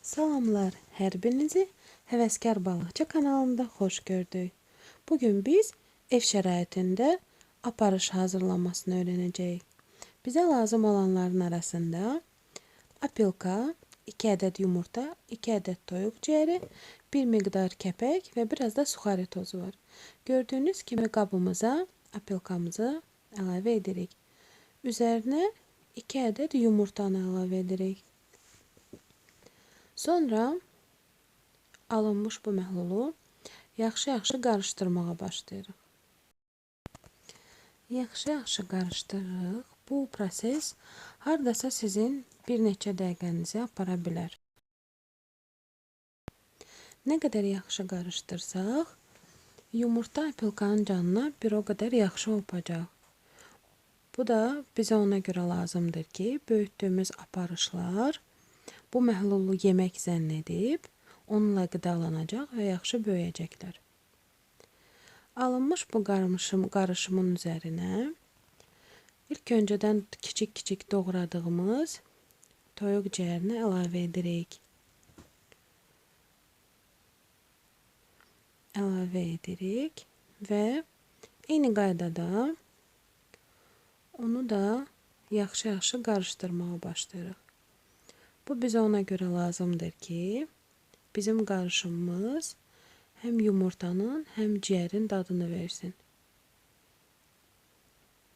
Salamlar, hər birinizi Həvəskar Balıqçı kanalında xoş gördük. Bugün biz ev şəraitində aparış hazırlanmasını öyrənəcəyik. Bizə lazım olanların arasında apilka, 2 ədəd yumurta, 2 ədəd toyuq ciyəri, bir miqdar kəpək və biraz da suxari tozu var. Gördüyünüz kimi qabımıza apilkamızı əlavə edirik. Üzərinə 2 ədəd yumurtanı əlavə edirik. Sonra alınmış bu məhlulu yaxşı-yaxşı qarışdırmağa başlayırıq. Yaxşı-yaxşı qarışdırırıq. Bu proses hardasa sizin bir neçə dəqiqənizi apara bilər. Nə qədər yaxşı qarışdırsaq, yumurta apilkanın canına bir o qədər yaxşı opacaq. Bu da bizə ona görə lazımdır ki, böyütdüyümüz aparışlar bu məhlulu yemək zənn edib, onunla qidalanacaq və yaxşı böyüyəcəklər. Alınmış bu qarışımın üzərinə ilk öncədən kiçik-kiçik doğradığımız toyuq ciyərini əlavə edirik. Və eyni qaydada onu da yaxşı-yaxşı qarışdırmağa başlayırıq. Bu bizə ona görə lazımdır ki, bizim qarışımımız həm yumurtanın, həm ciyərin dadını versin.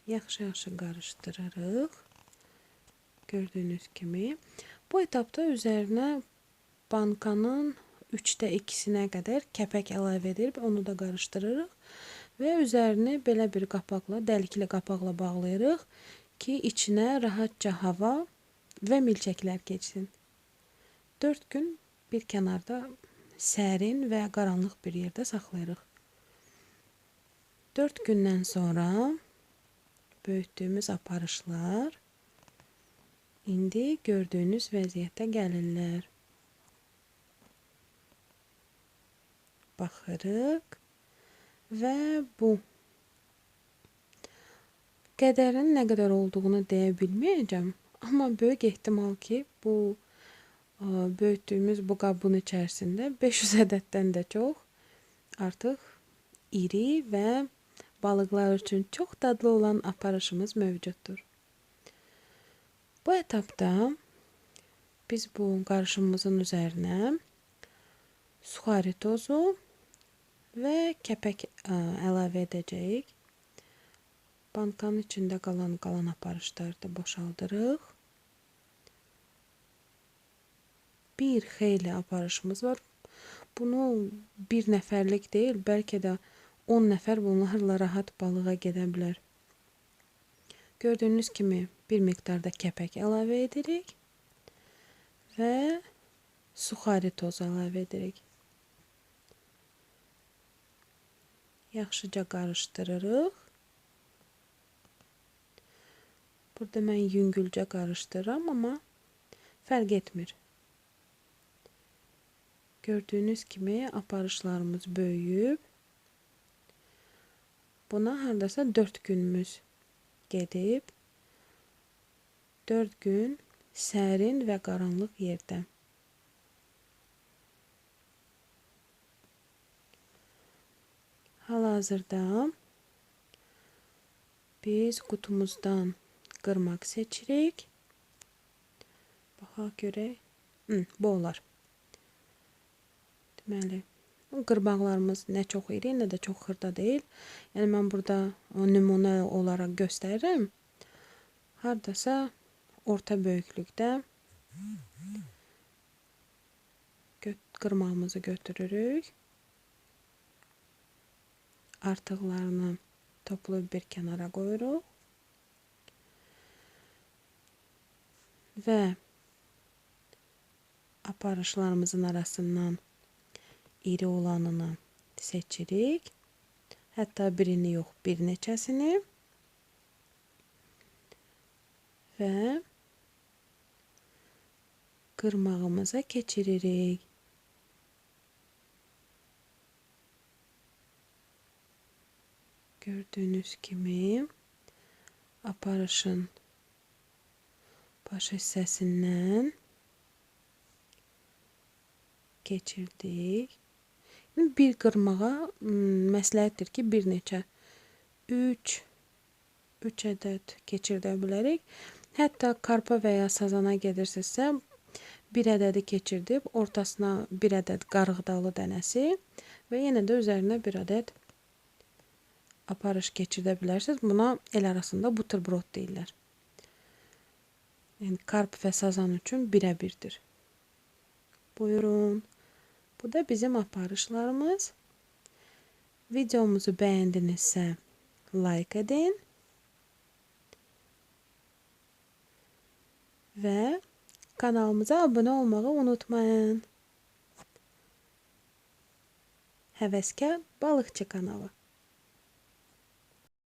Yaxşı-yaxşı qarışdırırıq. Gördüyünüz kimi. Bu etapda üzərinə bankanın 3də 2-sinə qədər kəpək əlavə edib, onu da qarışdırırıq. Və üzərini belə bir qapaqla, dəlikli qapaqla bağlayırıq ki, içinə rahatca hava və milçəklər keçsin. 4 gün bir kənarda sərin və qaranlıq bir yerdə saxlayırıq. 4 gündən sonra böyütdüyümüz aparışlar indi gördüyünüz vəziyyətə gəlirlər. Baxırıq və bu qədərin nə qədər olduğunu deyə bilməyəcəm. Amma böyük ehtimal ki, bu böyütdüyümüz bu qabın içərisində 500 ədəddən də çox artıq iri və balıqlar üçün çox dadlı olan aparışımız mövcuddur. Bu etapda biz bu qarışımımızın üzərinə suxari tozu və kəpək əlavə edəcəyik. Bankanın içində qalan aparışları da boşaldırıq. Bir xeyli aparışımız var. Bunu bir nəfərlik deyil, bəlkə də 10 nəfər bunlarla rahat balığa gedə bilər. Gördüyünüz kimi bir miqdarda kəpək əlavə edirik və suxari tozu əlavə edirik. Yaxşıca qarışdırırıq. Burada mən yüngülcə qarışdırıram, amma fərq etmir. Gördüyünüz kimi aparışlarımız böyüyüb. Buna hardasa 4 günümüz gedib. 4 gün sərin və qaranlıq yerdə. Hal-hazırda biz qutumuzdan qırmaq seçirik. Baxaq görək. Bu olar. Deməli, qırmaqlarımız nə çox iri, nə də çox xırda deyil. Yəni mən burada nümunə olaraq göstərirəm. Hardasa orta böyüklükdə qırmağımızı götürürük. Artıqlarını toplayıb bir kənara qoyuruq. Və aparışlarımızın arasından iri olanını seçirik. Hətta birini yox, bir neçəsini. Və qırmağımıza keçiririk. Gördüyünüz kimi aparışın baş hissəsindən keçirdik. Bir qırmağa məsləhətdir ki, bir neçə 3 ədəd keçirdə bilərik. Hətta karpa və ya sazana gedirsinizsə, bir ədədi keçirdib, ortasına bir ədəd qarğıdalı dənəsi və yenə də üzərinə bir ədəd aparış keçirdə bilərsiniz. Buna el arasında buterbrot deyirlər. Yəni, karp və sazan üçün birəbirdir. Buyurun. Bu da bizim aparışlarımız. Videomuzu bəyəndinizsə, like edin. Və kanalımıza abunə olmağı unutmayın. Həvəskar Balıqçı kanalı.